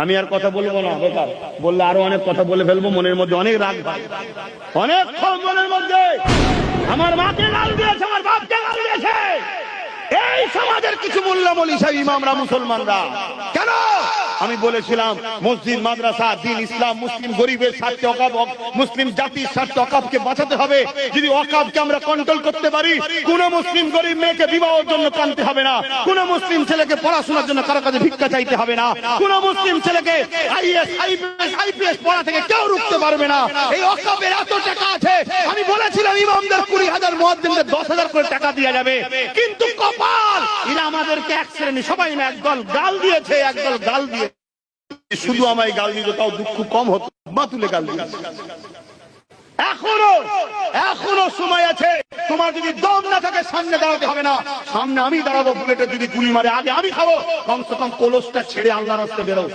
আমি আর কথা বলবো না, বেকার বললে আরো অনেক কথা বলে ফেলবো, মনের মধ্যে অনেক রাগ ভাই, অনেক মনের মধ্যে। আমার মাকে গাল দিয়েছে, আমার বাপকে গাল দিয়েছে এই সমাজের কিছু মোল্লা-মৌলভী সাহেব, ইমামরা, মুসলমানরা। কেন? আমি বলেছিলাম মসজিদ, মাদ্রাসা, দ্বীন, ইসলাম, মুসলিম গরিবের স্বার্থে ওয়াকফ, মুসলিম জাতির স্বার্থে ওয়াকফকে বাঁচাতে হবে। যদি ওয়াকফকে আমরা কন্ট্রোল করতে পারি, কোন মুসলিম গরিব মেয়েকে বিবাহের জন্য কাঁদতে হবে না, কোন মুসলিম ছেলেকে পড়াশোনার জন্য কারো কাছে ভিক্ষা চাইতে হবে না, কোন মুসলিম ছেলেকে আইএস, আইপিএস পড়া থেকে কেউ রুখতে পারবে না। এই ওয়াকফের এত টাকা আছে, আমি বলেছিলাম ইমামদের 20,000, মুয়াজ্জিনদের 10,000 করে টাকা দেওয়া যাবে। কিন্তু কপাল, এরা আমাদেরকে এক শ্রেণী, সবাই না, একদল গাল দিয়েছে, একদল গাল দিয়ে শুধু আমায় গাল দিত, তাও দুঃখ কম হতো, মা তুলে গাল দিয়েছে। এখনো সময় আছে। তোমার যদি দম না থাকে সামনে দাঁড়াতে হবে না, সামনে আমি দাঁড়াবো। বুলেটে যদি গুলি মারে আগে আমি খাবো, কমসে কম কলসটা ছেড়ে আল্লাহর রাস্তায় বেরো।